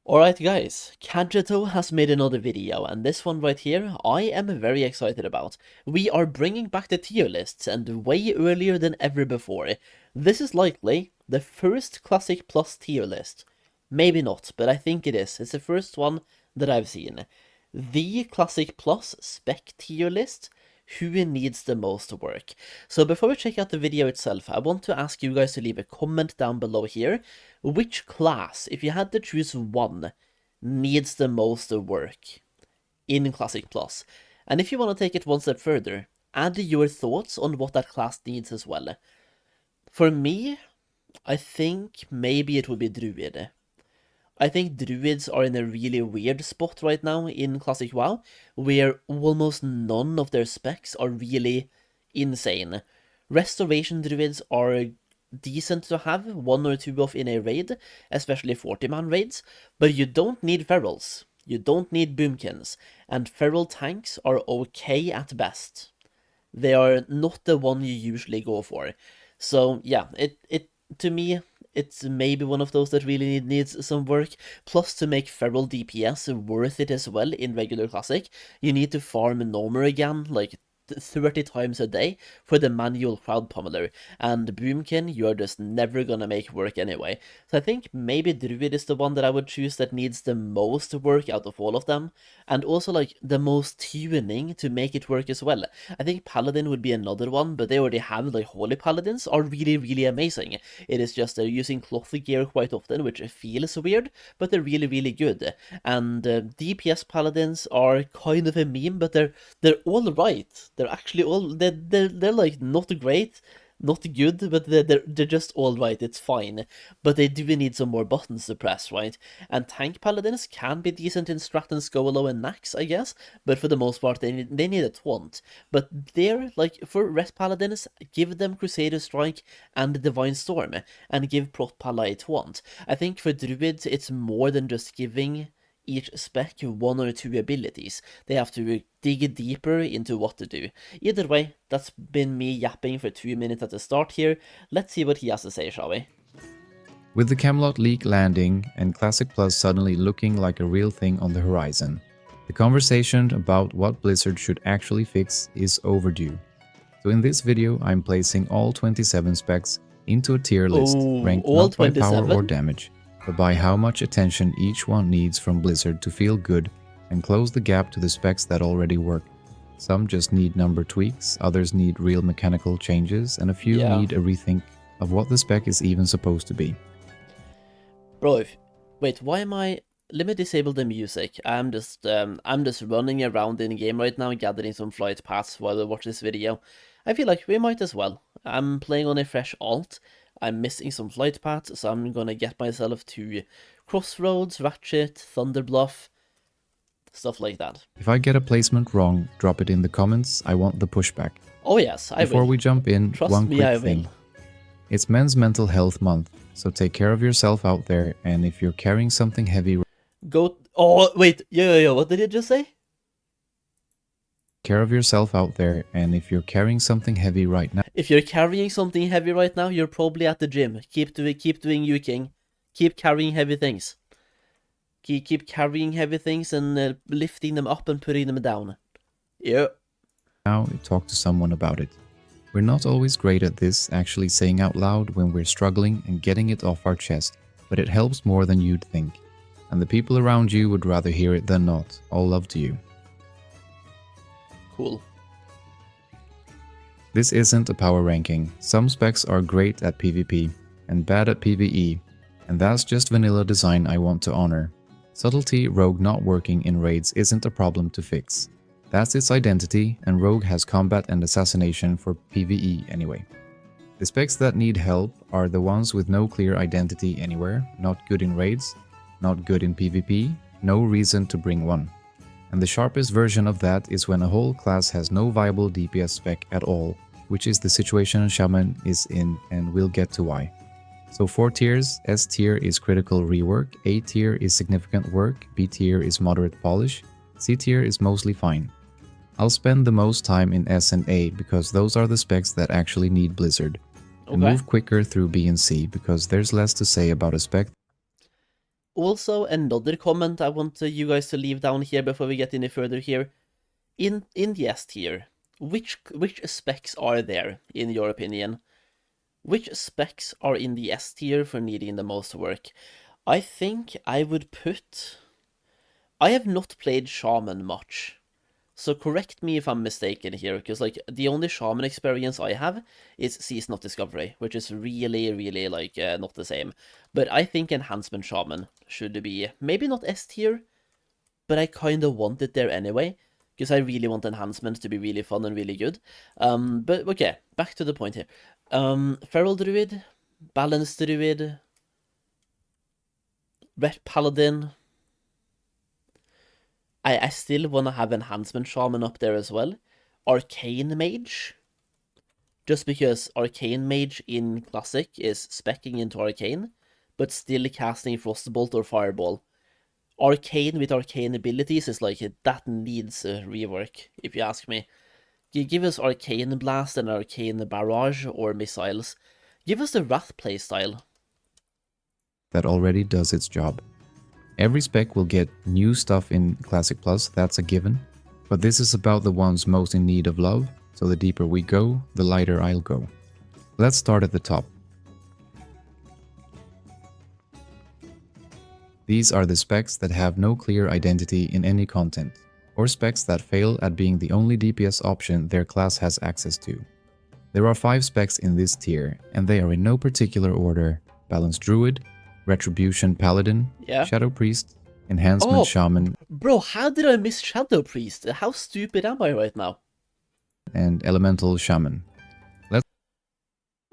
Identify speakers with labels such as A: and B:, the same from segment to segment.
A: Alright guys, Kadjato has made another video, and this one right here I am very excited about. We are bringing back the tier lists, and way earlier than ever before. This is likely the first Classic Plus tier list. Maybe not, but I think it is. It's the first one that I've seen. The Classic Plus Spec tier list. Who needs the most work? So before we check out the video itself, I want to ask you guys to leave a comment down below here. Which class, if you had to choose one, needs the most work in Classic Plus? And if you want to take it one step further, add your thoughts on what that class needs as well. For me, I think maybe it would be Druid. I think Druids are in a really weird spot right now in Classic WoW, where almost none of their specs are really insane. Restoration Druids are decent to have, one or two of in a raid, especially 40-man raids, but you don't need ferals, you don't need boomkins, and feral tanks are okay at best. They are not the one you usually go for. So yeah, it to me, it's maybe one of those that really needs some work. Plus, to make feral DPS worth it as well in regular Classic, you need to farm Nomer again, like 30 times a day for the manual crowd pummeler, and Boomkin you are just never gonna make work anyway. So I think maybe Druid is the one that I would choose that needs the most work out of all of them, and also like the most tuning to make it work as well. I think Paladin would be another one, but they already have like Holy Paladins are really amazing. It is just they're using cloth gear quite often, which feels weird, but they're really good. And DPS Paladins are kind of a meme, but they're all right. They're actually all they're like not great, not good, but they're just all right. It's fine, but they do need some more buttons to press, right? And tank paladins can be decent in Strat and Skolo and Nax, I guess, but for the most part they need a taunt. But they're like for rest paladins, give them Crusader Strike and Divine Storm, and give Prot Pala a taunt. I think for druids it's more than just giving each spec one or two abilities. They have to dig deeper into what to do. Either way, that's been me yapping for 2 minutes at the start here. Let's see what he has to say, shall we?
B: With the Camelot leak landing and Classic Plus suddenly looking like a real thing on the horizon, the conversation about what Blizzard should actually fix is overdue. So in this video, I'm placing all 27 specs into a tier list, ranked not
A: 27?
B: by power or damage, but by how much attention each one needs from Blizzard to feel good and close the gap to the specs that already work. Some just need number tweaks, others need real mechanical changes, and a few need a rethink of what the spec is even supposed to be.
A: Bro, wait, why am I... Let me disable the music. I'm just running around in game right now, gathering some flight paths while I watch this video. I feel like we might as well. I'm playing on a fresh alt. I'm missing some flight paths, so I'm gonna get myself to Crossroads, Ratchet, Thunderbluff, stuff like that.
B: If I get a placement wrong, drop it in the comments. I want the pushback.
A: Oh yes, I will.
B: Before we jump in, one quick thing. It's Men's Mental Health Month, so take care of yourself out there, and if you're carrying something heavy...
A: Oh, wait, yeah, what did you just say?
B: Care of yourself out there, and if you're carrying something heavy right now...
A: If you're carrying something heavy right now, you're probably at the gym. Keep doing you, King. Keep carrying heavy things. Keep carrying heavy things and lifting them up and putting them down. Yeah.
B: Now, talk to someone about it. We're not always great at this, actually saying out loud when we're struggling and getting it off our chest, but it helps more than you'd think. And the people around you would rather hear it than not. All love to you.
A: Cool.
B: This isn't a power ranking. Some specs are great at PvP and bad at PvE, and that's just vanilla design I want to honor. Subtlety Rogue not working in raids isn't a problem to fix. That's its identity, and Rogue has combat and assassination for PvE anyway. The specs that need help are the ones with no clear identity anywhere, not good in raids, not good in PvP, no reason to bring one. And the sharpest version of that is when a whole class has no viable DPS spec at all, which is the situation Shaman is in, and we'll get to why. So 4 tiers, S tier is critical rework, A tier is significant work, B tier is moderate polish, C tier is mostly fine. I'll spend the most time in S and A because those are the specs that actually need Blizzard. And move quicker through B and C because there's less to say about a spec
A: Also, another comment I want you guys to leave down here before we get any further here. In the S tier, which specs are there, in your opinion? Which specs are in the S tier for needing the most work? I think I would put... I have not played Shaman much, so correct me if I'm mistaken here, because like the only Shaman experience I have is Season of Discovery, which is really, really like not the same. But I think Enhancement Shaman should be maybe not S tier, but I kind of want it there anyway, because I really want Enhancement to be really fun and really good. But okay, back to the point here. Feral Druid, Balanced Druid, Ret Paladin. I still want to have Enhancement Shaman up there as well. Arcane Mage. Just because Arcane Mage in Classic is speccing into Arcane, but still casting Frostbolt or Fireball. Arcane with Arcane abilities is like, that needs a rework, if you ask me. Give us Arcane Blast and Arcane Barrage or Missiles. Give us the Wrath playstyle.
B: That already does its job. Every spec will get new stuff in Classic Plus, that's a given. But this is about the ones most in need of love, so the deeper we go, the lighter I'll go. Let's start at the top. These are the specs that have no clear identity in any content, or specs that fail at being the only DPS option their class has access to. There are 5 specs in this tier, and they are in no particular order: Balanced Druid, Retribution Paladin,
A: Yeah.
B: Shadow Priest, Enhancement Shaman,
A: Bro, how did I miss Shadow Priest? How stupid am I right now?
B: and Elemental Shaman.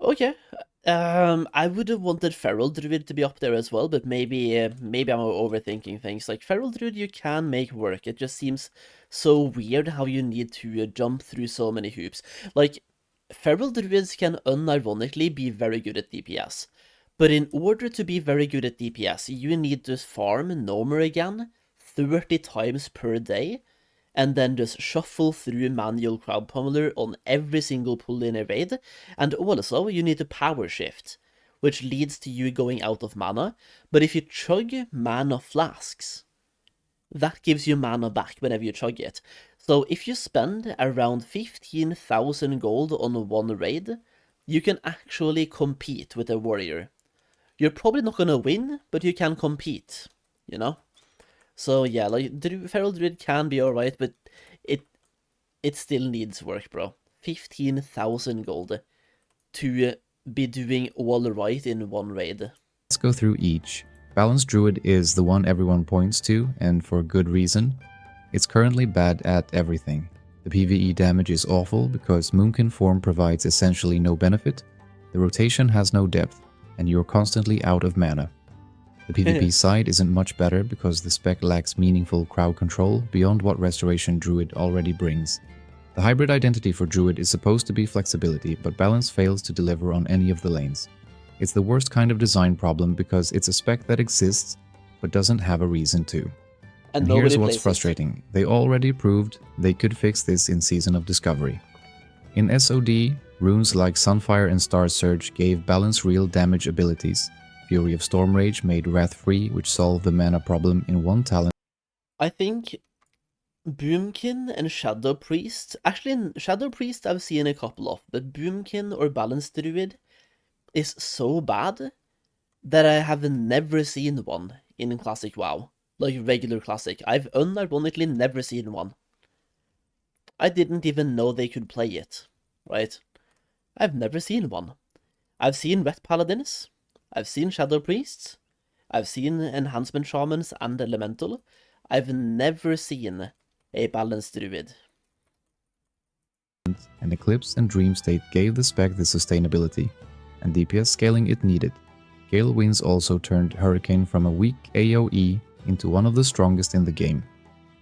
A: Okay. I would have wanted Feral Druid to be up there as well, but maybe I'm overthinking things. Like, Feral Druid you can make work, it just seems so weird how you need to jump through so many hoops. Like, Feral Druids can unironically be very good at DPS, but in order to be very good at DPS, you need to farm Nomer again 30 times per day, and then just shuffle through manual crowd pummeler on every single pull in a raid, and also you need to power shift, which leads to you going out of mana, but if you chug mana flasks, that gives you mana back whenever you chug it. So if you spend around 15,000 gold on one raid, you can actually compete with a warrior. You're probably not gonna win, but you can compete, you know? So yeah, like, Feral Druid can be alright, but it still needs work, bro. 15,000 gold to be doing all right in one raid.
B: Let's go through each. Balanced Druid is the one everyone points to, and for good reason. It's currently bad at everything. The PvE damage is awful because Moonkin form provides essentially no benefit, the rotation has no depth, and you're constantly out of mana. The PvP side isn't much better because the spec lacks meaningful crowd control beyond what Restoration Druid already brings. The hybrid identity for Druid is supposed to be flexibility, but balance fails to deliver on any of the lanes. It's the worst kind of design problem because it's a spec that exists, but doesn't have a reason to. And here's what's frustrating. They already proved they could fix this in Season of Discovery. In SOD, runes like Sunfire and Star Surge gave balance real damage abilities. Fury of Stormrage made Wrath free, which solved the mana problem in one talent.
A: I think Boomkin and Shadow Priest, actually in Shadow Priest I've seen a couple of, but Boomkin or Balanced Druid is so bad that I have never seen one in Classic WoW. Like regular Classic. I've unironically never seen one. I didn't even know they could play it, right? I've never seen one. I've seen Ret Paladins, I've seen Shadow Priests, I've seen Enhancement Shamans and Elemental. I've never seen a Balanced Druid.
B: And Eclipse and Dream State gave the spec the sustainability and DPS scaling it needed. Gale Winds also turned Hurricane from a weak AoE into one of the strongest in the game.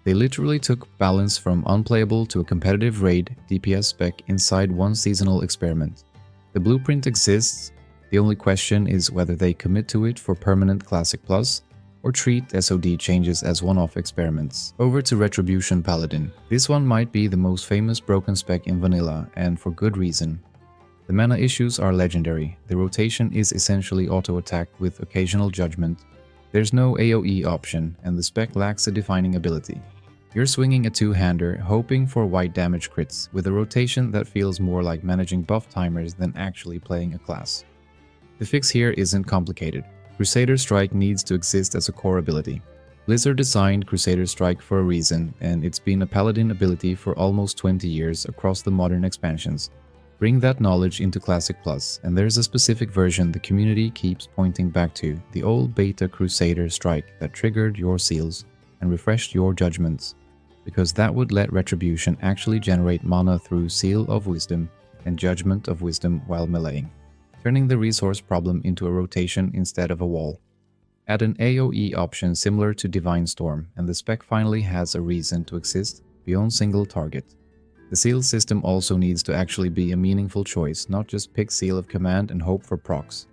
B: They literally took balance from unplayable to a competitive raid DPS spec inside one seasonal experiment. The blueprint exists. The only question is whether they commit to it for permanent Classic Plus, or treat SOD changes as one-off experiments. Over to Retribution Paladin. This one might be the most famous broken spec in vanilla, and for good reason. The mana issues are legendary. The rotation is essentially auto-attack with occasional judgment. There's no AoE option, and the spec lacks a defining ability. You're swinging a two-hander, hoping for white damage crits, with a rotation that feels more like managing buff timers than actually playing a class. The fix here isn't complicated. Crusader Strike needs to exist as a core ability. Blizzard designed Crusader Strike for a reason, and it's been a paladin ability for almost 20 years across the modern expansions. Bring that knowledge into Classic Plus, and there's a specific version the community keeps pointing back to, the old beta Crusader Strike that triggered your seals and refreshed your judgments, because that would let Retribution actually generate mana through Seal of Wisdom and Judgment of Wisdom while meleeing, turning the resource problem into a rotation instead of a wall. Add an AoE option similar to Divine Storm, and the spec finally has a reason to exist beyond single target. The seal system also needs to actually be a meaningful choice, not just pick Seal of Command and hope for procs.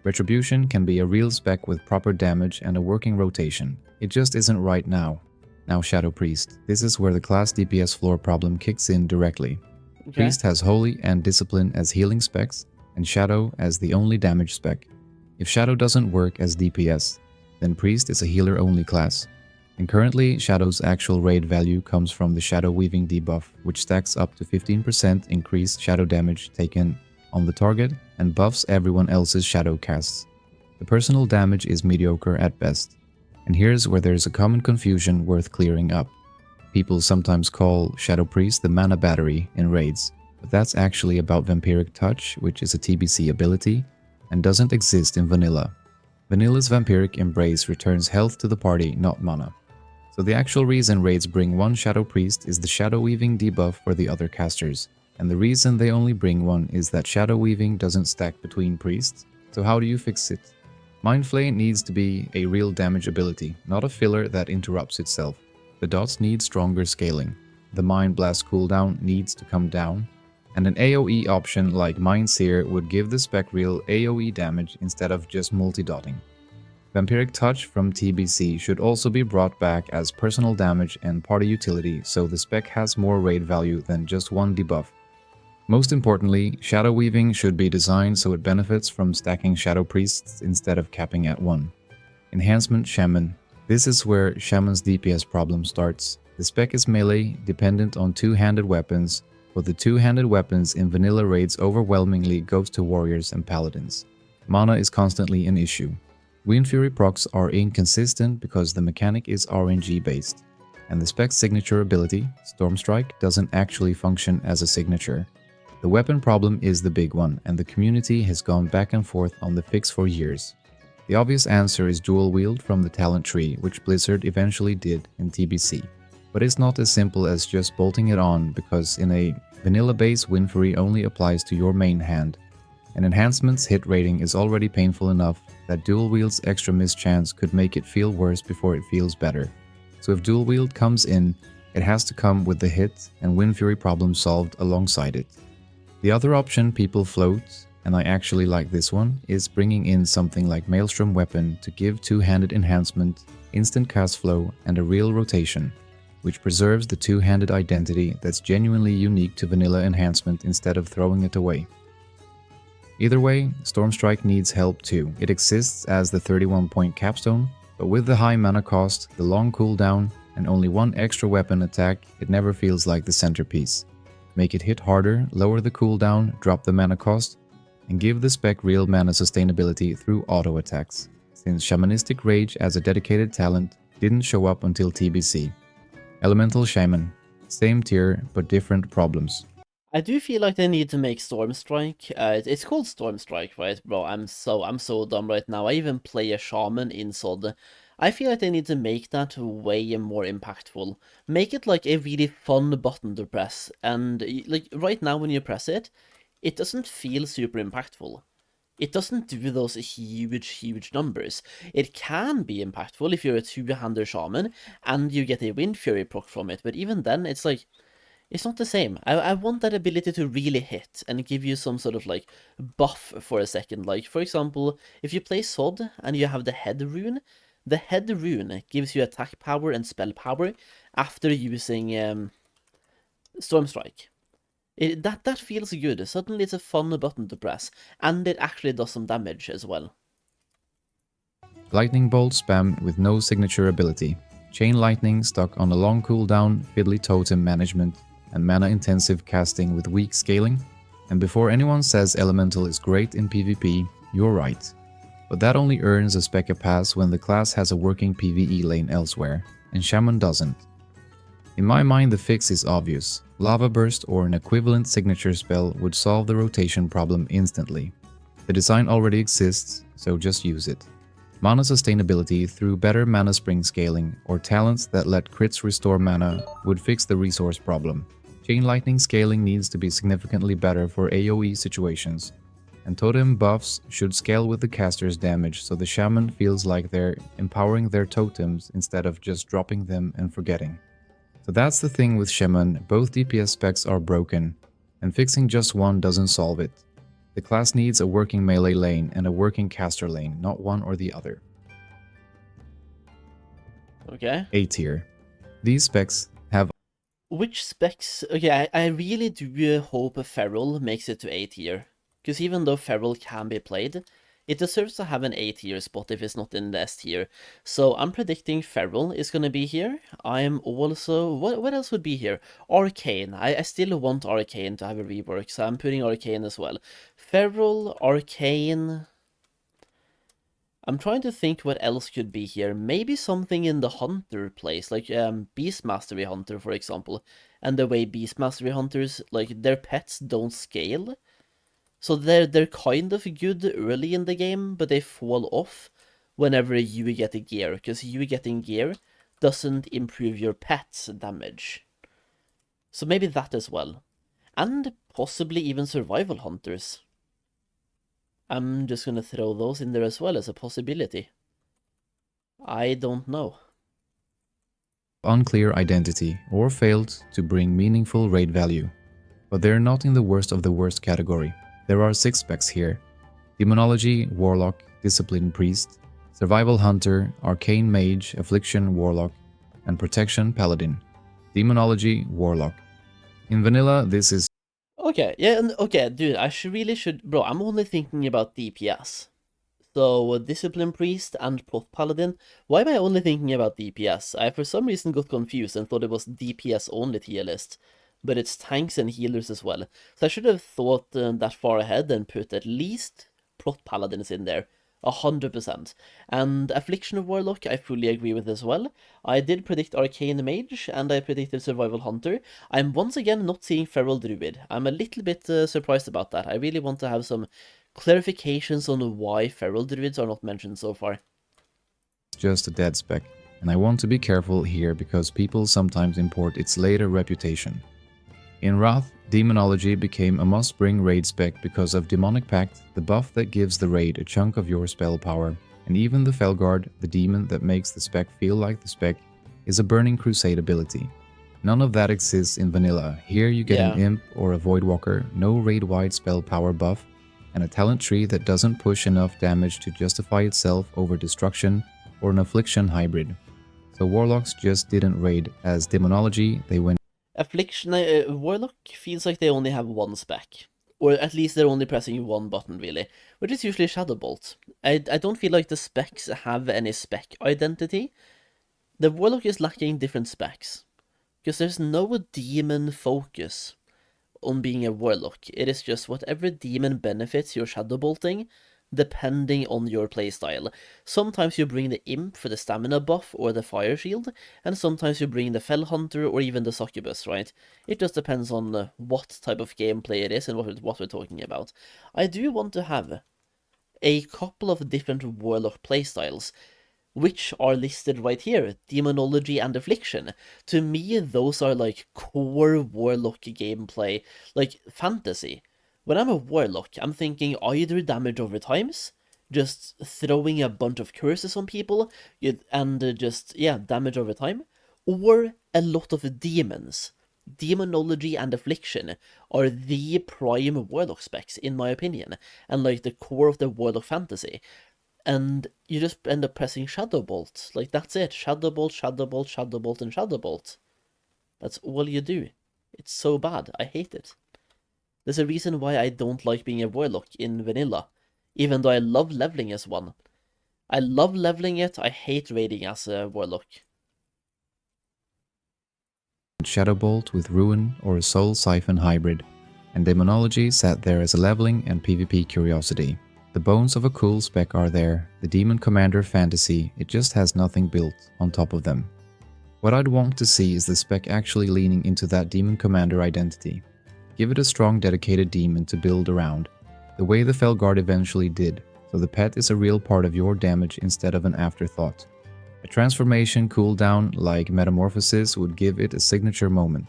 B: Retribution can be a real spec with proper damage and a working rotation. It just isn't right now. Now Shadow Priest. This is where the class DPS floor problem kicks in directly.
A: Okay.
B: Priest has Holy and Discipline as healing specs, and Shadow as the only damage spec. If Shadow doesn't work as DPS, then Priest is a healer-only class. And currently, Shadow's actual raid value comes from the Shadow Weaving debuff, which stacks up to 15% increased shadow damage taken on the target and buffs everyone else's shadow casts. The personal damage is mediocre at best. And here's where there's a common confusion worth clearing up. People sometimes call Shadow Priest the mana battery in raids, but that's actually about Vampiric Touch, which is a TBC ability, and doesn't exist in vanilla. Vanilla's Vampiric Embrace returns health to the party, not mana. So the actual reason raids bring one Shadow Priest is the Shadow Weaving debuff for the other casters, and the reason they only bring one is that Shadow Weaving doesn't stack between priests. So how do you fix it? Mind Flay needs to be a real damage ability, not a filler that interrupts itself. The dots need stronger scaling. The Mind Blast cooldown needs to come down, and an AoE option like Mind Seer would give the spec real AoE damage instead of just multi-dotting. Vampiric Touch from TBC should also be brought back as personal damage and party utility, so the spec has more raid value than just one debuff. Most importantly, Shadow Weaving should be designed so it benefits from stacking Shadow Priests instead of capping at one. Enhancement Shaman. This is where Shaman's DPS problem starts. The spec is melee, dependent on two-handed weapons, but the two-handed weapons in vanilla raids overwhelmingly goes to warriors and paladins. Mana is constantly an issue. Wind Fury procs are inconsistent because the mechanic is RNG based, and the spec's signature ability, Storm Strike, doesn't actually function as a signature. The weapon problem is the big one, and the community has gone back and forth on the fix for years. The obvious answer is dual wield from the talent tree, which Blizzard eventually did in TBC. But it's not as simple as just bolting it on, because in a vanilla base, Wind Fury only applies to your main hand. An enhancement's hit rating is already painful enough that dual wield's extra miss chance could make it feel worse before it feels better. So if dual wield comes in, it has to come with the hit and Wind Fury problem solved alongside it. The other option people float, and I actually like this one, is bringing in something like Maelstrom Weapon to give two-handed enhancement, instant cast flow, and a real rotation, which preserves the two-handed identity that's genuinely unique to vanilla enhancement instead of throwing it away. Either way, Stormstrike needs help too. It exists as the 31-point capstone, but with the high mana cost, the long cooldown, and only one extra weapon attack, it never feels like the centerpiece. Make it hit harder, lower the cooldown, drop the mana cost, and give the spec real mana sustainability through auto attacks, since Shamanistic Rage as a dedicated talent didn't show up until TBC. Elemental Shaman. Same tier, but different problems.
A: I do feel like they need to make Stormstrike. It's called Stormstrike, right, bro? I'm so dumb right now. I even play a shaman in SOD. I feel like they need to make that way more impactful. Make it like a really fun button to press, and like right now when you press it, it doesn't feel super impactful. It doesn't do those huge numbers. It can be impactful if you're a two-hander shaman and you get a Wind Fury proc from it, but even then, it's like, it's not the same. I want that ability to really hit and give you some sort of like buff for a second. Like, for example, if you play SOD and you have the head rune gives you attack power and spell power after using Stormstrike. That feels good. Suddenly it's a fun button to press, and it actually does some damage as well.
B: Lightning Bolt spam with no signature ability. Chain Lightning stuck on a long cooldown, fiddly totem management, and mana-intensive casting with weak scaling. And before anyone says Elemental is great in PvP, you're right. But that only earns a spec a pass when the class has a working PvE lane elsewhere, and Shaman doesn't. In my mind, the fix is obvious. Lava Burst or an equivalent signature spell would solve the rotation problem instantly. The design already exists, so just use it. Mana sustainability through better mana spring scaling or talents that let crits restore mana would fix the resource problem. Chain Lightning scaling needs to be significantly better for AoE situations, and totem buffs should scale with the caster's damage so the shaman feels like they're empowering their totems instead of just dropping them and forgetting. So that's the thing with shaman, both DPS specs are broken, and fixing just one doesn't solve it. The class needs a working melee lane and a working caster lane, not one or the other.
A: Okay.
B: A tier. These specs have...
A: Which specs? Okay, I really do hope Feral makes it to A tier. Because even though Feral can be played, it deserves to have an A tier spot if it's not in the S tier. So I'm predicting Feral is going to be here. I'm also... What else would be here? Arcane. I still want Arcane to have a rework, so I'm putting Arcane as well. Feral, Arcane... I'm trying to think what else could be here. Maybe something in the Hunter place, like Beast Mastery Hunter, for example. And the way Beast Mastery Hunters, like, their pets don't scale. So they're kind of good early in the game, but they fall off whenever you get a gear, because you getting gear doesn't improve your pet's damage. So maybe that as well. And possibly even Survival Hunters. I'm just gonna throw those in there as well as a possibility. I don't know.
B: Unclear identity or failed to bring meaningful raid value. But they're not in the worst of the worst category. There are 6 specs here: Demonology, Warlock, Discipline Priest, Survival Hunter, Arcane Mage, Affliction Warlock, and Protection Paladin. Demonology, Warlock. In vanilla, this is...
A: Okay, yeah, okay, dude, I really should... Bro, I'm only thinking about DPS. So, Discipline Priest and Prot Paladin. Why am I only thinking about DPS? I for some reason got confused and thought it was DPS only tier list. But it's tanks and healers as well. So I should have thought that far ahead and put at least Prot Paladins in there. 100%. And Affliction of Warlock, I fully agree with as well. I did predict Arcane Mage, and I predicted Survival Hunter. I'm once again not seeing Feral Druid. I'm a little bit surprised about that. I really want to have some clarifications on why Feral Druids are not mentioned so far.
B: Just a dead spec, and I want to be careful here because people sometimes import its later reputation. In Wrath, Demonology became a must-bring raid spec because of Demonic Pact, the buff that gives the raid a chunk of your spell power, and even the Felguard, the demon that makes the spec feel like the spec, is a Burning Crusade ability. None of that exists in vanilla. Here you get an Imp or a Voidwalker, no raid-wide spell power buff, and a talent tree that doesn't push enough damage to justify itself over Destruction or an Affliction hybrid. So Warlocks just didn't raid as Demonology, they went...
A: Affliction, Warlock feels like they only have one spec. Or at least they're only pressing one button, really. Which is usually Shadowbolt. I don't feel like the specs have any spec identity. The Warlock is lacking different specs. Because there's no demon focus on being a Warlock. It is just whatever demon benefits your Shadowbolting, depending on your playstyle. Sometimes you bring the Imp for the stamina buff or the fire shield, and sometimes you bring the Fell Hunter or even the Succubus, right? It just depends on what type of gameplay it is and what we're talking about. I do want to have a couple of different Warlock playstyles, which are listed right here, Demonology and Affliction. To me, those are like core Warlock gameplay, like fantasy. When I'm a Warlock, I'm thinking either damage over times, just throwing a bunch of curses on people, and just, yeah, damage over time, or a lot of demons. Demonology and Affliction are the prime Warlock specs, in my opinion, and like the core of the Warlock fantasy. And you just end up pressing Shadowbolt. Like, that's it. Shadowbolt, Shadowbolt, Shadowbolt, and Shadowbolt. That's all you do. It's so bad. I hate it. There's a reason why I don't like being a Warlock in vanilla, even though I love leveling as one. I love leveling it, I hate raiding as a warlock.
B: Shadow Bolt with Ruin or a Soul Siphon hybrid, and Demonology sat there as a leveling and PvP curiosity. The bones of a cool spec are there, the Demon Commander fantasy, it just has nothing built on top of them. What I'd want to see is the spec actually leaning into that Demon Commander identity. Give it a strong dedicated demon to build around, the way the Felguard eventually did, so the pet is a real part of your damage instead of an afterthought. A transformation cooldown like Metamorphosis would give it a signature moment,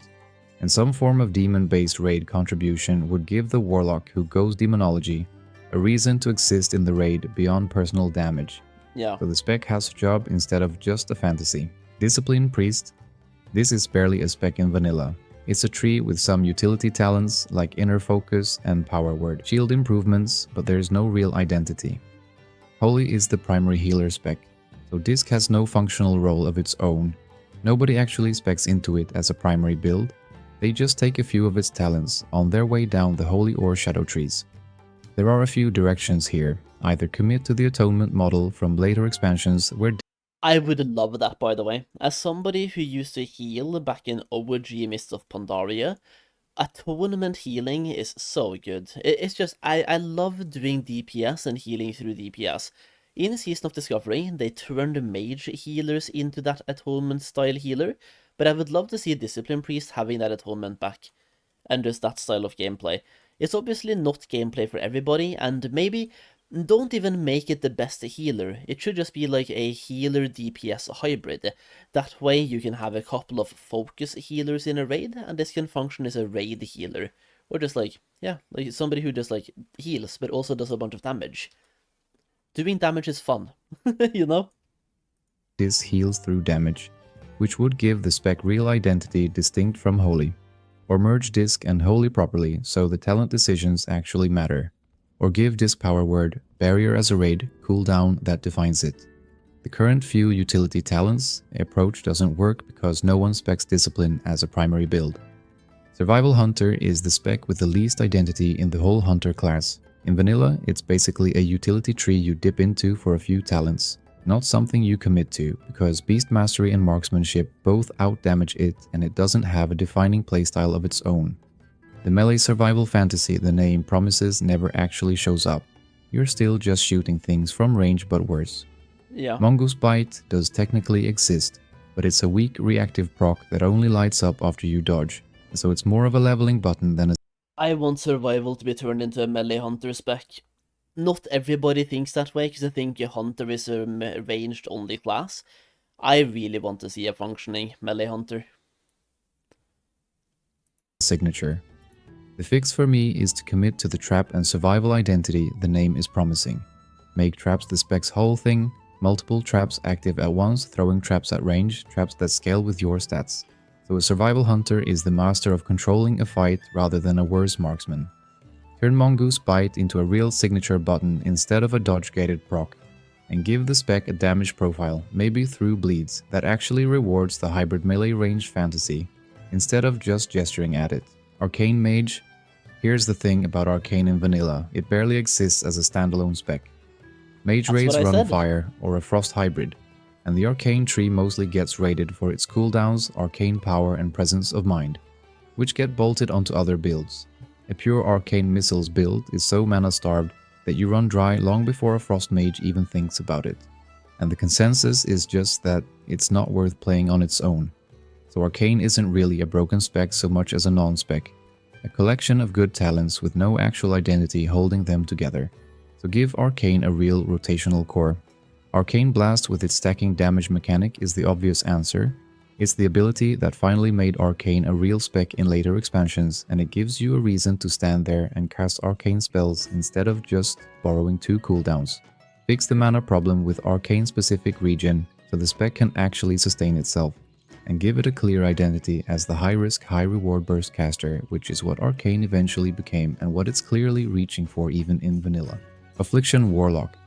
B: and some form of demon-based raid contribution would give the warlock who goes demonology a reason to exist in the raid beyond personal damage.
A: Yeah.
B: So the spec has a job instead of just a fantasy. Discipline Priest. This is barely a spec in vanilla. It's a tree with some utility talents like Inner Focus and Power Word. Shield improvements, but there's no real identity. Holy is the primary healer spec, so Disc has no functional role of its own. Nobody actually specs into it as a primary build. They just take a few of its talents on their way down the Holy or Shadow trees. There are a few directions here. Either commit to the Atonement model from later expansions where
A: I would love that, by the way. As somebody who used to heal back in OG Mist of Pandaria, Atonement healing is so good. It's just, I love doing DPS and healing through DPS. In Season of Discovery, they turned mage healers into that Atonement style healer, but I would love to see Discipline Priest having that Atonement back, and just that style of gameplay. It's obviously not gameplay for everybody, and maybe don't even make it the best healer. It should just be like a healer DPS hybrid. That way you can have a couple of focus healers in a raid, and this can function as a raid healer. Or just like, yeah, like somebody who just like heals, but also does a bunch of damage. Doing damage is fun, you know?
B: This heals through damage, which would give the spec real identity distinct from Holy. Or merge Disc and Holy properly so the talent decisions actually matter. Or give Disc Power Word, Barrier as a raid, cooldown that defines it. The current few utility talents approach doesn't work because no one specs Discipline as a primary build. Survival Hunter is the spec with the least identity in the whole Hunter class. In vanilla, it's basically a utility tree you dip into for a few talents, not something you commit to, because Beast Mastery and Marksmanship both outdamage it and it doesn't have a defining playstyle of its own. The melee survival fantasy the name promises never actually shows up. You're still just shooting things from range but worse.
A: Yeah.
B: Mongoose Bite does technically exist, but it's a weak reactive proc that only lights up after you dodge, so it's more of a leveling button than a
A: I want Survival to be turned into a melee hunter spec. Not everybody thinks that way, because I think a hunter is a ranged only class. I really want to see a functioning melee hunter.
B: signature. The fix for me is to commit to the trap and survival identity the name is promising. Make traps the spec's whole thing, multiple traps active at once, throwing traps at range, traps that scale with your stats. So a survival hunter is the master of controlling a fight rather than a worse marksman. Turn Mongoose Bite into a real signature button instead of a dodge-gated proc, and give the spec a damage profile, maybe through bleeds, that actually rewards the hybrid melee range fantasy, instead of just gesturing at it. Arcane Mage. Here's the thing about Arcane in vanilla, it barely exists as a standalone spec. Mage raids run fire, or a frost hybrid, and the Arcane tree mostly gets rated for its cooldowns, arcane power and presence of mind, which get bolted onto other builds. A pure Arcane Missiles build is so mana-starved that you run dry long before a Frost Mage even thinks about it. And the consensus is just that it's not worth playing on its own. So Arcane isn't really a broken spec so much as a non-spec. A collection of good talents with no actual identity holding them together. So give Arcane a real rotational core. Arcane Blast with its stacking damage mechanic is the obvious answer. It's the ability that finally made Arcane a real spec in later expansions, and it gives you a reason to stand there and cast Arcane spells instead of just borrowing 2 cooldowns. Fix the mana problem with Arcane specific regen so the spec can actually sustain itself, and give it a clear identity as the high-risk, high-reward burst caster, which is what Arcane eventually became and what it's clearly reaching for even in vanilla. Affliction Warlock.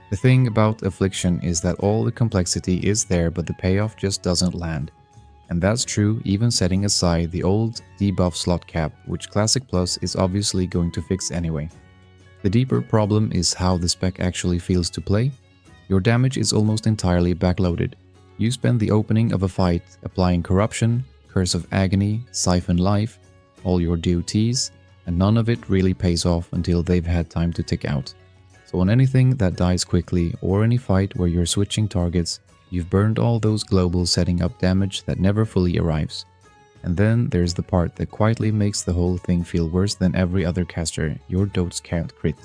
B: The thing about Affliction is that all the complexity is there but the payoff just doesn't land. And that's true even setting aside the old debuff slot cap, which Classic Plus is obviously going to fix anyway. The deeper problem is how the spec actually feels to play. Your damage is almost entirely backloaded. You spend the opening of a fight applying Corruption, Curse of Agony, Siphon Life, all your DOTs, and none of it really pays off until they've had time to tick out. So on anything that dies quickly or any fight where you're switching targets, you've burned all those globals setting up damage that never fully arrives. And then there's the part that quietly makes the whole thing feel worse than every other caster: your dots can't crit.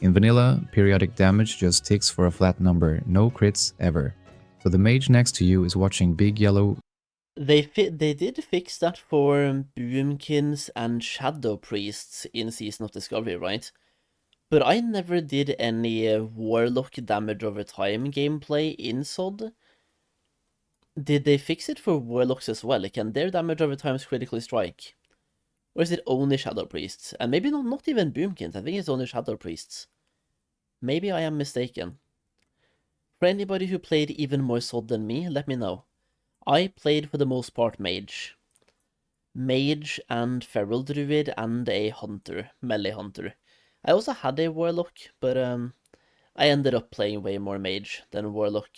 B: In vanilla, periodic damage just ticks for a flat number, no crits ever. So the mage next to you is watching big yellow.
A: They did fix that for Boomkins and Shadow Priests in Season of Discovery, right? But I never did any Warlock damage over time gameplay in SOD. Did they fix it for Warlocks as well? Can their damage over time critically strike? Or is it only Shadow Priests? And maybe not even Boomkins, I think it's only Shadow Priests. Maybe I am mistaken. For anybody who played even more SOD than me, let me know. I played for the most part Mage. Mage and Feral Druid and a Hunter, Melee Hunter. I also had a Warlock, but I ended up playing way more Mage than Warlock.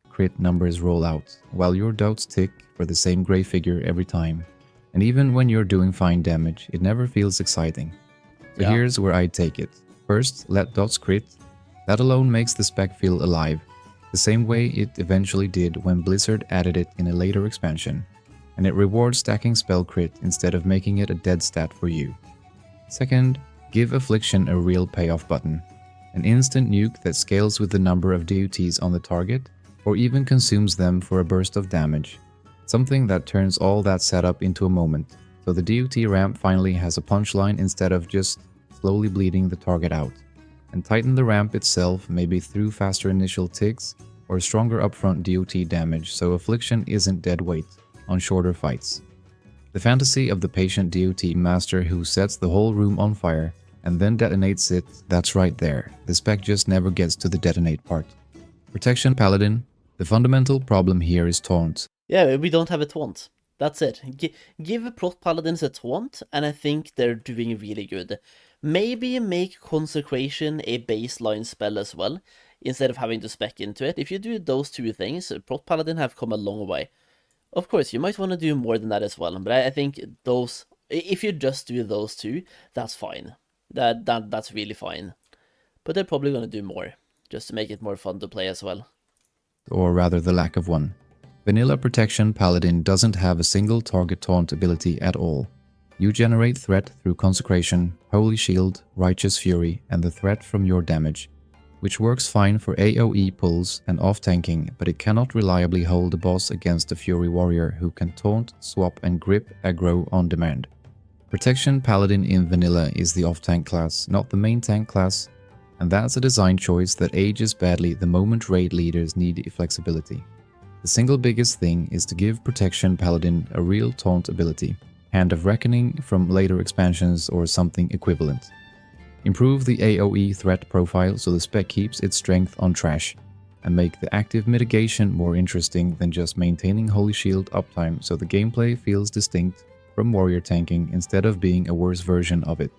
B: Crit numbers roll out, while your dots tick for the same grey figure every time. And even when you're doing fine damage, it never feels exciting. So here's where I take it. First, let dots crit. That alone makes the spec feel alive, the same way it eventually did when Blizzard added it in a later expansion. And it rewards stacking spell crit instead of making it a dead stat for you. Second, give Affliction a real payoff button. An instant nuke that scales with the number of DOTs on the target, or even consumes them for a burst of damage. Something that turns all that setup into a moment, so the DOT ramp finally has a punchline instead of just slowly bleeding the target out. And tighten the ramp itself, maybe through faster initial ticks or stronger upfront DOT damage, so Affliction isn't dead weight on shorter fights. The fantasy of the patient DOT master who sets the whole room on fire and then detonates it, that's right there. The spec just never gets to the detonate part. Protection Paladin. The fundamental problem here is taunt.
A: Yeah, we don't have a taunt. That's it. Give Prot Paladins a taunt, and I think they're doing really good. Maybe make Consecration a baseline spell as well, instead of having to spec into it. If you do those two things, Prot Paladin have come a long way. Of course, you might want to do more than that as well, but I think those, if you just do those two, that's fine. That's really fine. But they're probably going to do more, just to make it more fun to play as well.
B: Or rather the lack of one. Vanilla Protection Paladin doesn't have a single target taunt ability at all. You generate threat through Consecration, Holy Shield, Righteous Fury, and the threat from your damage, which works fine for AoE pulls and off-tanking, but it cannot reliably hold a boss against a Fury Warrior who can taunt, swap, and grip aggro on demand. Protection Paladin in Vanilla is the off-tank class, not the main tank class, and that's a design choice that ages badly the moment raid leaders need flexibility. The single biggest thing is to give Protection Paladin a real taunt ability, Hand of Reckoning from later expansions or something equivalent. Improve the AoE threat profile so the spec keeps its strength on trash, and make the active mitigation more interesting than just maintaining Holy Shield uptime so the gameplay feels distinct from warrior tanking instead of being a worse version of it.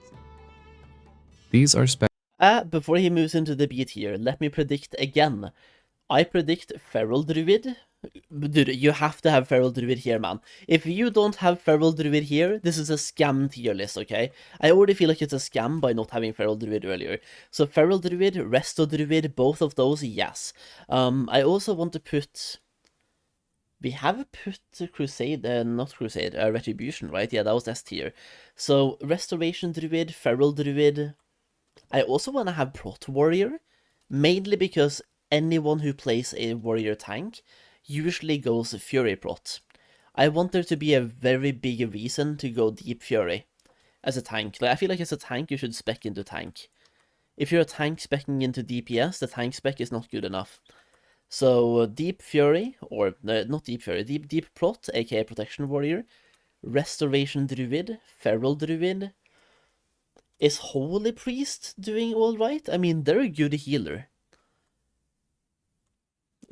B: These are spec.
A: Before he moves into the B tier, let me predict again. I predict Feral Druid. Dude, you have to have Feral Druid here, man. If you don't have Feral Druid here, this is a scam tier list, okay? I already feel like it's a scam by not having Feral Druid earlier. So Feral Druid, Resto Druid, both of those, yes. I also want to put... We have put Crusade, not Crusade, Retribution, right? Yeah, that was S tier. So Restoration Druid, Feral Druid... I also want to have Prot Warrior, mainly because anyone who plays a warrior tank usually goes Fury Prot. I want there to be a very big reason to go Deep Fury as a tank. Like, I feel like as a tank you should spec into tank. If you're a tank specking into DPS, the tank spec is not good enough. So Deep Fury, or not Deep Fury, Deep Prot, aka Protection Warrior, Restoration Druid, Feral Druid. Is Holy Priest doing alright? I mean, they're a good healer.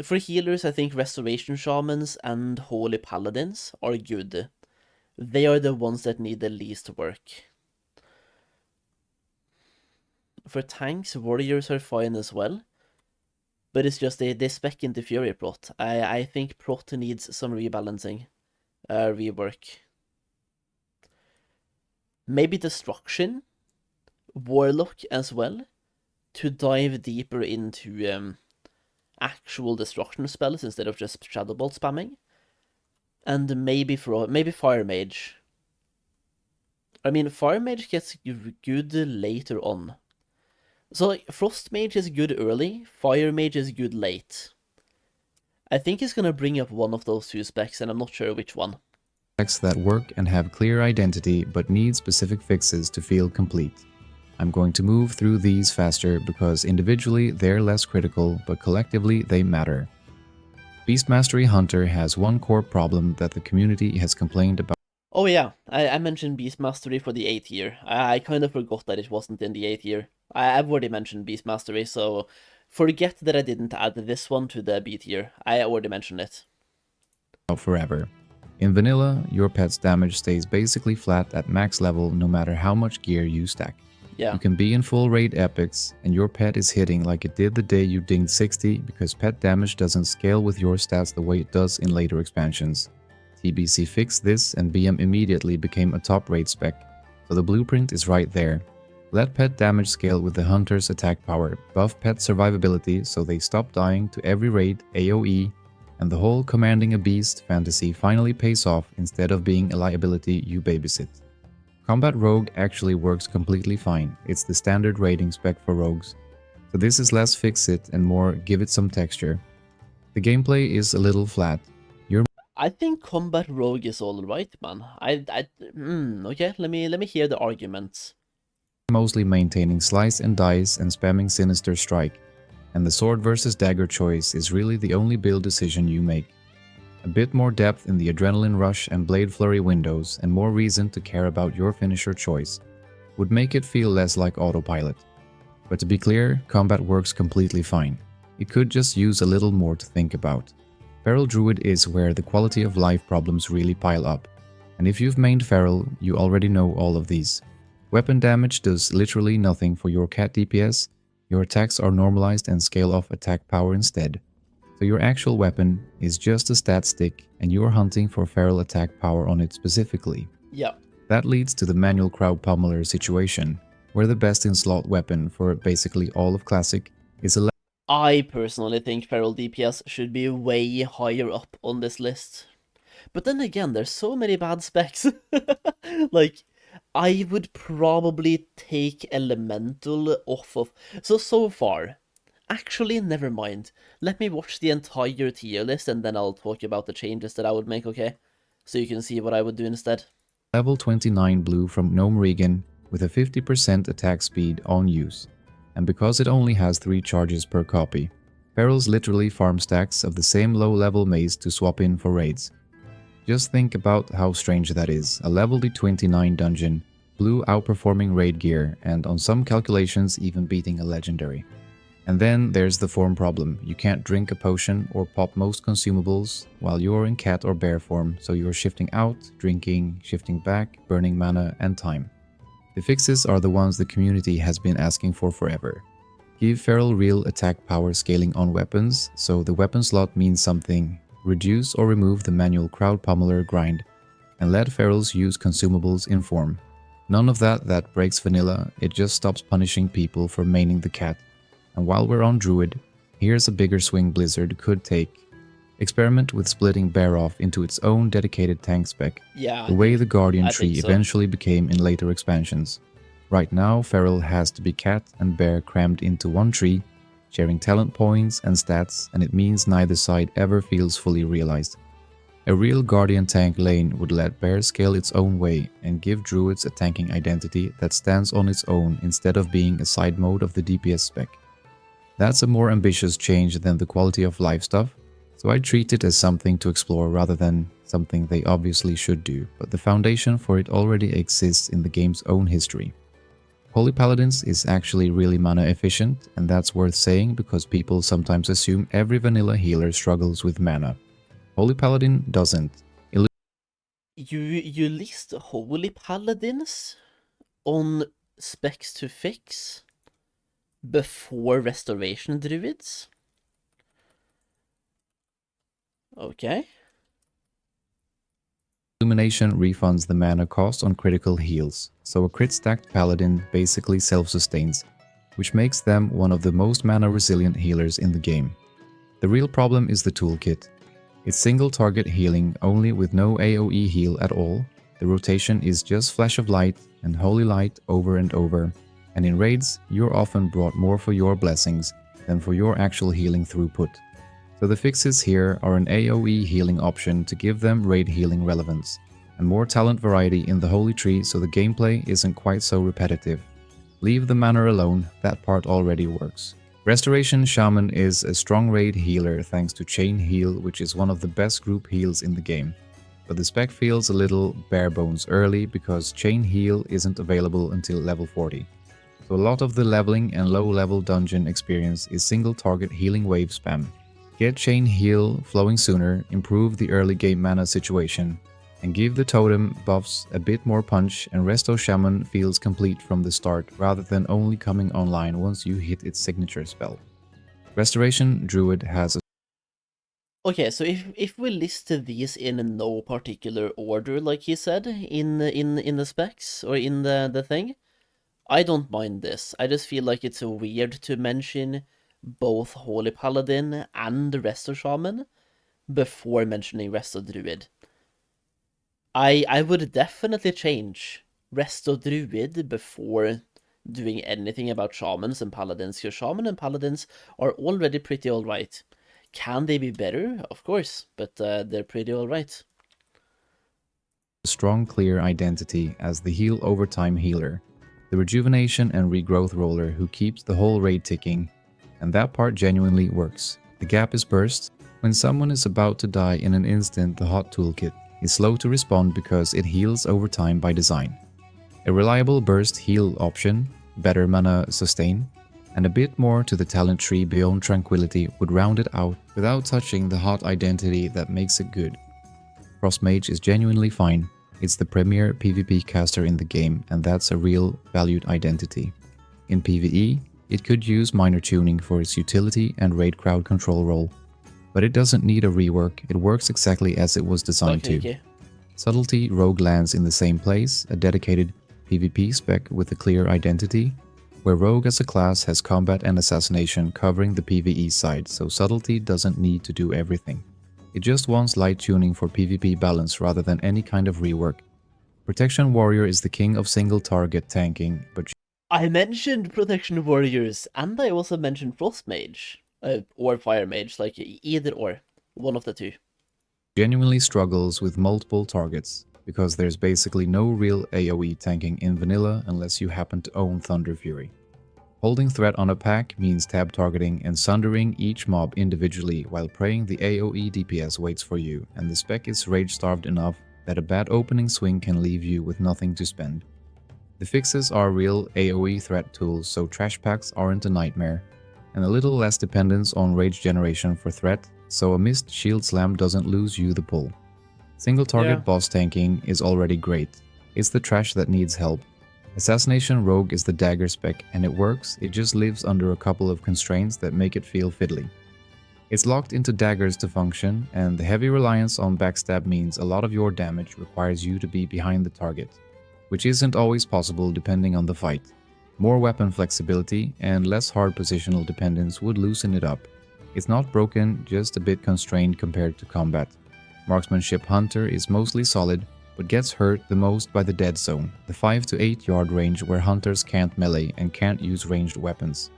A: For healers, I think Restoration Shamans and Holy Paladins are good. They are the ones that need the least work. For tanks, Warriors are fine as well. but it's just they spec into Fury Prot. I think Prot needs some rebalancing, rework. Maybe Destruction, Warlock as well, to dive deeper into actual destruction spells instead of just Shadow Bolt spamming. And maybe Fire Mage. I mean, Fire Mage gets good later on. So, like, Frost Mage is good early, Fire Mage is good late. I think he's gonna bring up one of those two specs, and I'm not sure which one.
B: Specs that work and have clear identity but need specific fixes to feel complete. I'm going to move through these faster because individually they're less critical, but collectively they matter. Beast Mastery Hunter has one core problem that the community has complained about.
A: Oh yeah, I mentioned Beast Mastery for the 8th year. I kind of forgot that it wasn't in the 8th year. I've already mentioned Beast Mastery, so forget that I didn't add this one to the B tier. I already mentioned it.
B: Forever. In vanilla, your pet's damage stays basically flat at max level no matter how much gear you stack.
A: Yeah.
B: You can be in full raid epics and your pet is hitting like it did the day you dinged 60 because pet damage doesn't scale with your stats the way it does in later expansions. TBC fixed this and BM immediately became a top raid spec, so the blueprint is right there. Let pet damage scale with the hunter's attack power, buff pet survivability so they stop dying to every raid, AoE, and the whole commanding a beast fantasy finally pays off instead of being a liability you babysit. Combat Rogue actually works completely fine, it's the standard raiding spec for rogues, so this is less fix it and more give it some texture. The gameplay is a little flat.
A: I think Combat Rogue is alright, man. Okay, let me hear the arguments.
B: Mostly maintaining slice and dice and spamming Sinister Strike, and the sword versus dagger choice is really the only build decision you make. A bit more depth in the adrenaline rush and blade flurry windows and more reason to care about your finisher choice would make it feel less like autopilot. But to be clear, combat works completely fine. It could just use a little more to think about. Feral Druid is where the quality of life problems really pile up, and if you've mained Feral, you already know all of these. Weapon damage does literally nothing for your cat DPS, your attacks are normalized and scale off attack power instead. So your actual weapon is just a stat stick and you're hunting for feral attack power on it specifically.
A: Yeah.
B: That leads to the manual crowd pummeler situation, where the best in slot weapon for basically all of Classic is a
A: I personally think Feral DPS should be way higher up on this list. But then again, there's so many bad specs. Like, I would probably take Elemental off of... So far, actually, never mind. Let me watch the entire tier list and then I'll talk about the changes that I would make, okay? So you can see what I would do instead.
B: level 29 blue from Gnome Regan with a 50% attack speed on use. And because it only has 3 charges per copy, Ferals literally farm stacks of the same low-level mace to swap in for raids. Just think about how strange that is, a level 29 dungeon, blue outperforming raid gear, and on some calculations even beating a legendary. And then there's the form problem, you can't drink a potion or pop most consumables while you're in cat or bear form, so you're shifting out, drinking, shifting back, burning mana and time. The fixes are the ones the community has been asking for forever. Give Feral real attack power scaling on weapons, so the weapon slot means something. Reduce or remove the manual crowd pummeler grind, and let Ferals use consumables in form. None of that breaks vanilla, it just stops punishing people for maining the cat. And while we're on Druid, here's a bigger swing Blizzard could take. Experiment with splitting Bear off into its own dedicated tank spec, the way the Guardian tree eventually became in later expansions. Right now, Feral has to be cat and bear crammed into one tree, sharing talent points and stats, and it means neither side ever feels fully realized. A real Guardian tank lane would let Bear scale its own way and give Druids a tanking identity that stands on its own instead of being a side mode of the DPS spec. That's a more ambitious change than the quality of life stuff, so I treat it as something to explore rather than something they obviously should do, but the foundation for it already exists in the game's own history. Holy Paladins is actually really mana efficient, and that's worth saying because people sometimes assume every vanilla healer struggles with mana. Holy Paladin doesn't.
A: You list Holy Paladins on specs to fix before Restoration Druids? Okay.
B: Illumination refunds the mana cost on critical heals, so a crit stacked paladin basically self-sustains, which makes them one of the most mana resilient healers in the game. The real problem is the toolkit. It's single target healing only with no AoE heal at all. The rotation is just Flash of Light and Holy Light over and over, and in raids you're often brought more for your blessings than for your actual healing throughput. So the fixes here are an AoE healing option to give them raid healing relevance, and more talent variety in the Holy Tree so the gameplay isn't quite so repetitive. Leave the mana alone, that part already works. Restoration Shaman is a strong raid healer thanks to Chain Heal, which is one of the best group heals in the game. But the spec feels a little bare bones early because Chain Heal isn't available until level 40. So a lot of the leveling and low level dungeon experience is single target healing wave spam. Get Chain Heal flowing sooner, improve the early game mana situation, and give the totem buffs a bit more punch, and Resto Shaman feels complete from the start rather than only coming online once you hit its signature spell. Restoration Druid has a
A: Okay, so if we listed these in no particular order, like he said, in the specs or in the thing, I don't mind this. I just feel like it's weird to mention both Holy Paladin and the Resto Shaman before mentioning Resto Druid. I would definitely change Resto Druid before doing anything about Shamans and Paladins, because Shaman and Paladins are already pretty alright. Can they be better? Of course, but they're pretty alright.
B: strong clear identity as the heal overtime healer, the rejuvenation and regrowth roller who keeps the whole raid ticking, and that part genuinely works. The gap is burst. When someone is about to die in an instant, the hot toolkit is slow to respond because it heals over time by design. A reliable burst heal option, better mana sustain, and a bit more to the talent tree beyond tranquility would round it out without touching the hot identity that makes it good. Frostmage is genuinely fine. It's the premier PvP caster in the game, and that's a real valued identity. In PvE, it could use minor tuning for its utility and raid crowd control role, but it doesn't need a rework. It works exactly as it was designed to.
A: Okay.
B: Subtlety Rogue lands in the same place, a dedicated PvP spec with a clear identity, where Rogue as a class has combat and assassination covering the PvE side, so Subtlety doesn't need to do everything. It just wants light tuning for PvP balance rather than any kind of rework. Protection Warrior is the king of single target tanking, but
A: I mentioned Protection Warriors, and I also mentioned Frost Mage, or Fire Mage, like either or, one of the two.
B: genuinely struggles with multiple targets, because there's basically no real AoE tanking in vanilla unless you happen to own Thunder Fury. Holding threat on a pack means tab targeting and sundering each mob individually while praying the AoE DPS waits for you, and the spec is rage-starved enough that a bad opening swing can leave you with nothing to spend. The fixes are real AoE threat tools, so trash packs aren't a nightmare, and a little less dependence on rage generation for threat, so a missed shield slam doesn't lose you the pull. Single target boss tanking is already great. It's the trash that needs help. Assassination Rogue is the dagger spec, and it works, it just lives under a couple of constraints that make it feel fiddly. It's locked into daggers to function, and the heavy reliance on backstab means a lot of your damage requires you to be behind the target, which isn't always possible depending on the fight. More weapon flexibility and less hard positional dependence would loosen it up. It's not broken, just a bit constrained compared to combat. Marksmanship Hunter is mostly solid, but gets hurt the most by the dead zone, the 5 to 8 yard range where hunters can't melee and can't use ranged weapons.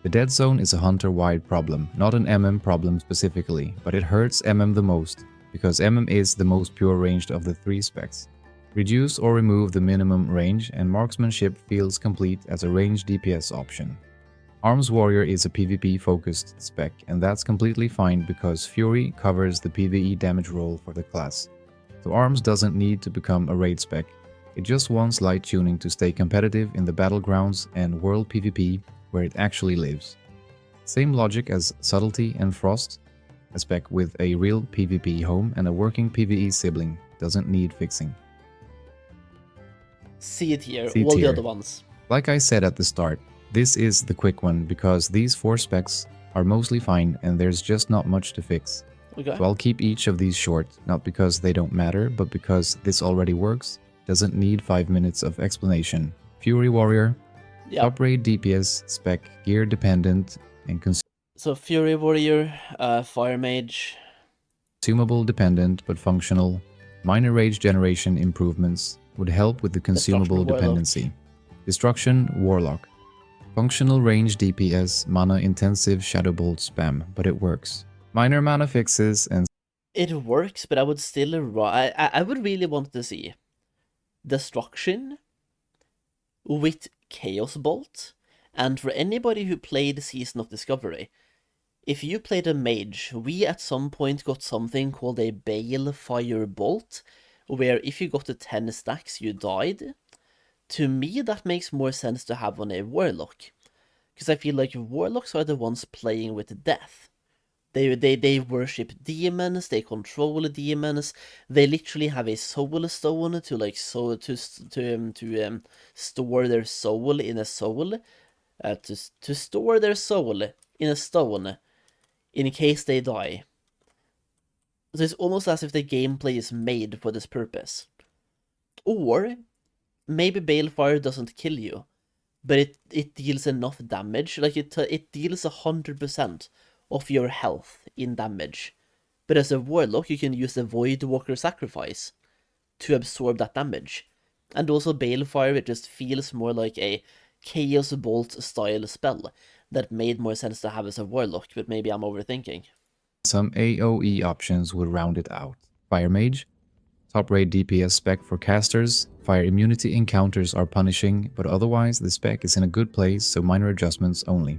B: The dead zone is a hunter-wide problem, not an MM problem specifically, but it hurts MM the most, because MM is the most pure ranged of the three specs. Reduce or remove the minimum range, and marksmanship feels complete as a ranged DPS option. Arms Warrior is a PvP-focused spec, and that's completely fine because Fury covers the PvE damage role for the class. So Arms doesn't need to become a raid spec, it just wants light tuning to stay competitive in the battlegrounds and world PvP where it actually lives. Same logic as Subtlety and Frost, a spec with a real PvP home and a working PvE sibling doesn't need fixing.
A: C tier,
B: C
A: all the
B: tier.
A: other ones.
B: Like I said at the start, this is the quick one because these four specs are mostly fine and there's just not much to fix.
A: Okay.
B: So I'll keep each of these short, not because they don't matter, but because this already works, doesn't need 5 minutes of explanation. Fury Warrior,
A: Yeah.
B: top raid DPS, spec, gear dependent, and
A: So Fury Warrior, Fire Mage.
B: consumable dependent but functional. Minor rage generation improvements would help with the consumable
A: Destruction Warlock.
B: dependency. Destruction Warlock. Functional range DPS, mana intensive Shadow Bolt spam, but it works. Minor mana fixes and
A: It works, but I would still I would really want to see Destruction with Chaos Bolt. And for anybody who played Season of Discovery, if you played a mage, we at some point got something called a Balefire Bolt, where if you got to 10 stacks, you died. To me, that makes more sense to have on a Warlock, because I feel like Warlocks are the ones playing with death. They worship demons, they control demons, they literally have a soul stone to like store their soul in a soul, to store their soul in a stone in case they die. So it's almost as if the gameplay is made for this purpose. Or maybe Balefire doesn't kill you, but it deals enough damage. Like it deals 100% of your health in damage. But as a Warlock, you can use the Voidwalker Sacrifice to absorb that damage. And also Balefire, it just feels more like a Chaos Bolt style spell that made more sense to have as a Warlock, but maybe I'm overthinking.
B: some AoE options would round it out. Fire Mage. Top raid DPS spec for casters. Fire immunity encounters are punishing, but otherwise the spec is in a good place, so minor adjustments only.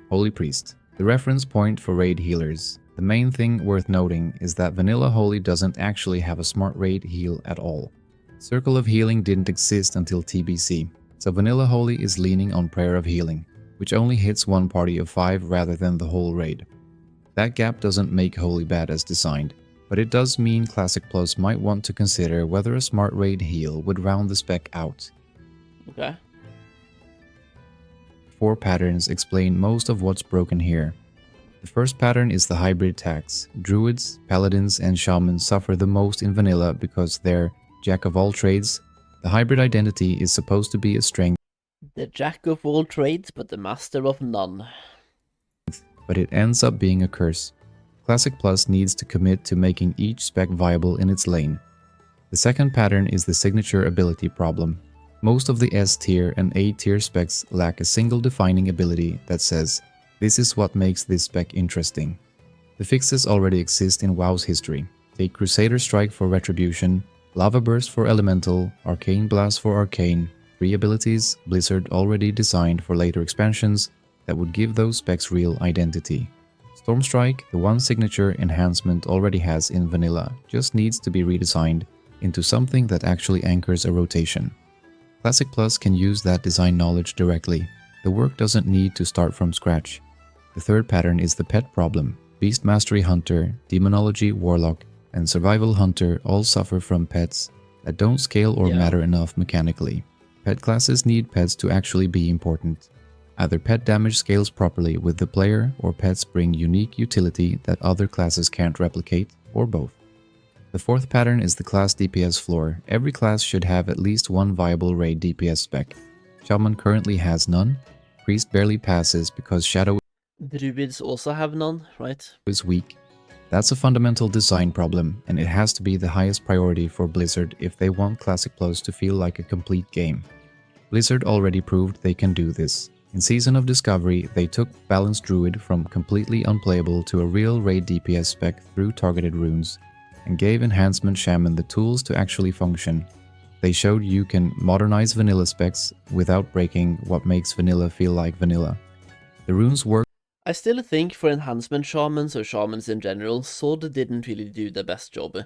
B: Holy Priest. The reference point for raid healers. The main thing worth noting is that Vanilla Holy doesn't actually have a smart raid heal at all. Circle of Healing didn't exist until TBC, so Vanilla Holy is leaning on Prayer of Healing, which only hits one party of 5 rather than the whole raid. That gap doesn't make Holy bad as designed, but it does mean Classic Plus might want to consider whether a smart raid heal would round the spec out.
A: Okay.
B: 4 patterns explain most of what's broken here. The first pattern is the hybrid tax. Druids, paladins, and shamans suffer the most in vanilla because they're jack of all trades. The hybrid identity is supposed to be a strength,
A: The jack of all trades, but the master of none.
B: but it ends up being a curse. Classic Plus needs to commit to making each spec viable in its lane. The second pattern is the signature ability problem. Most of the S tier and A tier specs lack a single defining ability that says, this is what makes this spec interesting. The fixes already exist in WoW's history. Take Crusader Strike for Retribution, Lava Burst for Elemental, Arcane Blast for Arcane, 3 abilities Blizzard already designed for later expansions that would give those specs real identity. Stormstrike, the one signature enhancement already has in vanilla, just needs to be redesigned into something that actually anchors a rotation. Classic Plus can use that design knowledge directly. The work doesn't need to start from scratch. The third pattern is the pet problem. Beast Mastery Hunter, Demonology Warlock, and Survival Hunter all suffer from pets that don't scale or matter enough mechanically. Pet classes need pets to actually be important. Either pet damage scales properly with the player, or pets bring unique utility that other classes can't replicate, or both. The fourth pattern is the class DPS floor. Every class should have at least one viable raid DPS spec. Shaman currently has none. Priest barely passes because Shadow
A: Druids also have none, right?
B: is weak. That's a fundamental design problem, and it has to be the highest priority for Blizzard if they want Classic Plus to feel like a complete game. Blizzard already proved they can do this. In Season of Discovery, they took Balanced Druid from completely unplayable to a real raid DPS spec through targeted runes, and gave Enhancement Shaman the tools to actually function. They showed you can modernize vanilla specs without breaking what makes vanilla feel like vanilla. The runes work.
A: I still think for enhancement shamans or shamans in general, Sword didn't really do the best job.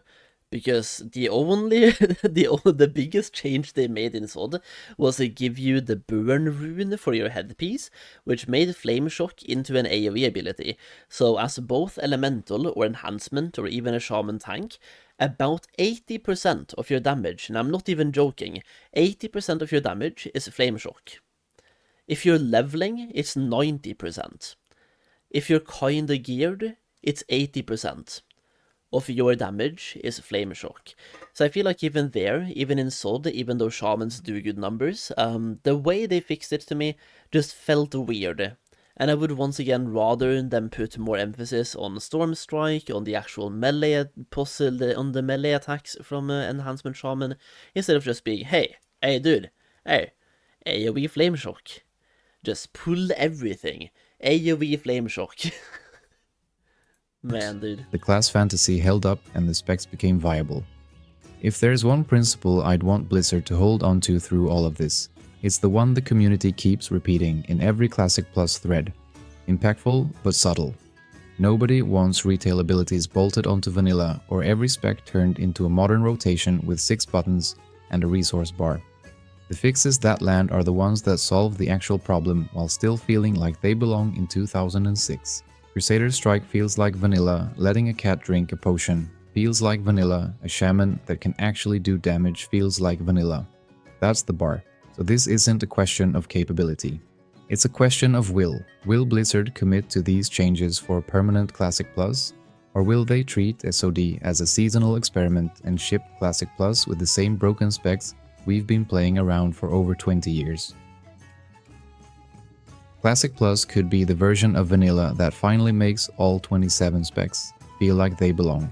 A: Because the biggest change they made in Sword was to give you the burn rune for your headpiece, which made Flame Shock into an AoE ability. So as both elemental or enhancement or even a shaman tank, about 80% of your damage, and I'm not even joking, 80% of your damage is Flame Shock. If you're leveling, it's 90%. If you're kinda geared, it's 80% of your damage is Flame Shock. So I feel like even there, even in SOD, even though Shamans do good numbers, the way they fixed it to me just felt weird. And I would once again rather them put more emphasis on Storm Strike, on the actual melee puzzle, on the melee attacks from Enhancement Shaman, instead of just being, hey dude, hey, AoE Flame Shock. Just pull everything. AoE Flame Shock. Man, dude.
B: The class fantasy held up and the specs became viable. If there's one principle I'd want Blizzard to hold on to through all of this, it's the one the community keeps repeating in every Classic Plus thread. Impactful, but subtle. Nobody wants retail abilities bolted onto vanilla or every spec turned into a modern rotation with 6 buttons and a resource bar. The fixes that land are the ones that solve the actual problem while still feeling like they belong in 2006. Crusader Strike feels like vanilla, letting a cat drink a potion feels like vanilla, a shaman that can actually do damage feels like vanilla. That's the bar. So this isn't a question of capability. It's a question of will. Will Blizzard commit to these changes for permanent Classic Plus? Or will they treat SOD as a seasonal experiment and ship Classic Plus with the same broken specs we've been playing around for over 20 years? Classic Plus could be the version of vanilla that finally makes all 27 specs feel like they belong.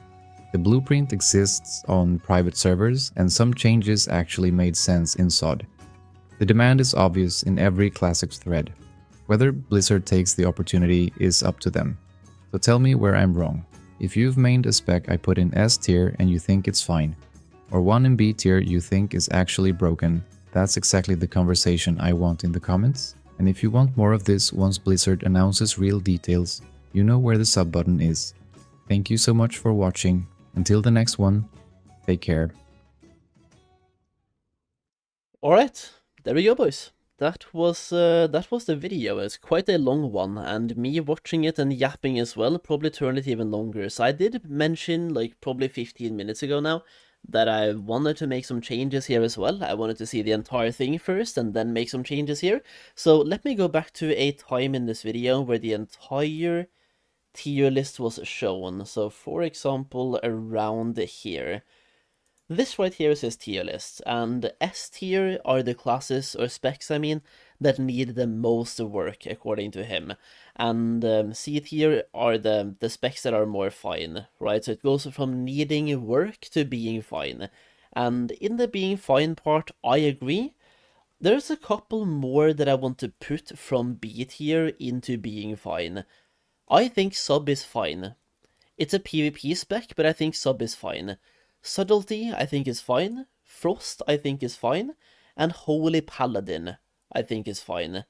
B: The blueprint exists on private servers, and some changes actually made sense in SOD. The demand is obvious in every Classics thread. Whether Blizzard takes the opportunity is up to them. So tell me where I'm wrong. If you've mained a spec I put in S tier and you think it's fine, or one in B tier you think is actually broken, that's exactly the conversation I want in the comments. And if you want more of this once Blizzard announces real details, you know where the sub button is. Thank you so much for watching. Until the next one, take care.
A: Alright, there we go, boys. That was the video. It's quite a long one, and me watching it and yapping as well probably turned it even longer. So I did mention, like, probably 15 minutes ago now, that I wanted to make some changes here as well. I wanted to see the entire thing first and then make some changes here. So let me go back to a time in this video where the entire tier list was shown. So for example, around here. This right here is his tier list, and S tier are the classes, or specs I mean, that need the most work according to him. And C tier are the specs that are more fine, right? So it goes from needing work to being fine. And in the being fine part, I agree. There's a couple more that I want to put from B tier into being fine. I think sub is fine. It's a PvP spec, but I think sub is fine. Subtlety, I think is fine. Frost, I think is fine. And Holy Paladin, I think is fine.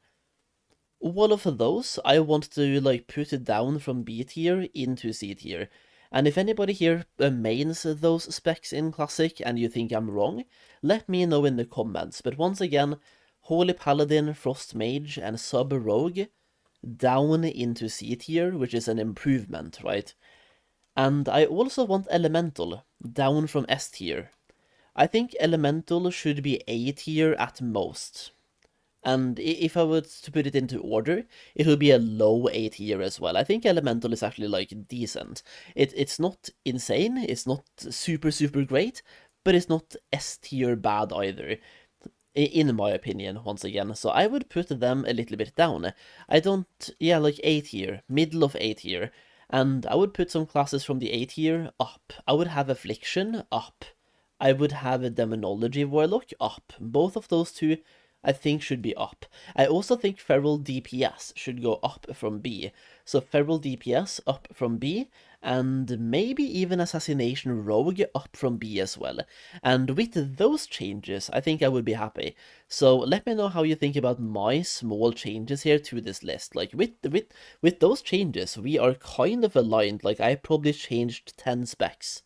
A: All of those, I want to, like, put it down from B tier into C tier. And if anybody here mains those specs in Classic and you think I'm wrong, let me know in the comments. But once again, Holy Paladin, Frost Mage, and Sub Rogue down into C tier, which is an improvement, right? And I also want Elemental down from S tier. I think Elemental should be A tier at most. And if I were to put it into order, it would be a low A tier as well. I think Elemental is actually, like, decent. It's not insane, it's not super great, but it's not S tier bad either. In my opinion, once again. So I would put them a little bit down. Like A tier, middle of A tier. And I would put some classes from the A tier up. I would have Affliction up. I would have a Demonology Warlock up. Both of those two, I think, should be up. I also think Feral DPS should go up from B. So Feral DPS up from B, and maybe even Assassination Rogue up from B as well. And with those changes, I think I would be happy. So let me know how you think about my small changes here to this list. Like, with those changes, we are kind of aligned. Like, I probably changed 10 specs.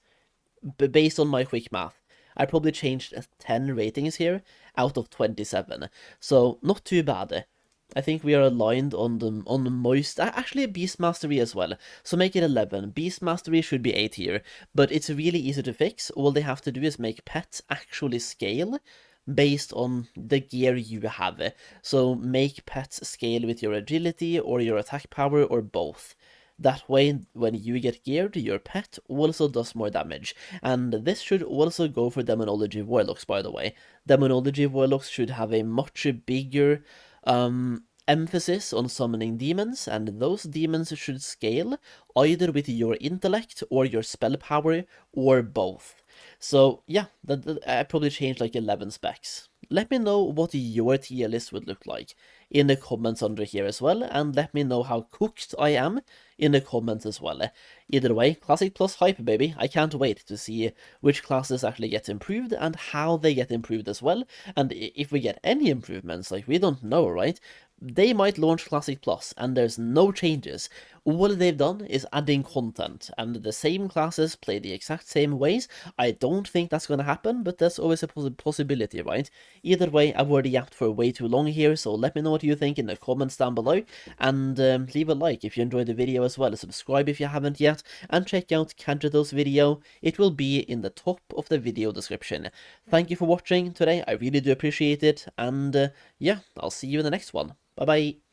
A: Based on my quick math. I probably changed 10 ratings here out of 27. So not too bad. I think we are aligned on the most. Actually, Beast Mastery as well. So make it 11. Beast Mastery should be A tier, but it's really easy to fix. All they have to do is make pets actually scale based on the gear you have. So make pets scale with your agility or your attack power or both. That way, when you get geared, your pet also does more damage. And this should also go for Demonology Warlocks, by the way. Demonology Warlocks should have a much bigger emphasis on summoning demons, and those demons should scale either with your intellect or your spell power, or both. So yeah, I probably changed like 11 specs. Let me know what your tier list would look like in the comments under here as well, and let me know how cooked I am in the comments as well. Either way, Classic Plus hype, baby. I can't wait to see which classes actually get improved and how they get improved as well. And if we get any improvements, like we don't know, right? They might launch Classic Plus and there's no changes. All they've done is adding content, and the same classes play the exact same ways. I don't think that's gonna happen, but there's always a possibility, right? Either way, I've already yapped for way too long here, so let me know what you think in the comments down below, and leave a like if you enjoyed the video as well, subscribe if you haven't yet, and check out Kadrito's video. It will be in the top of the video description. Thank you for watching today, I really do appreciate it, and yeah, I'll see you in the next one. Bye bye.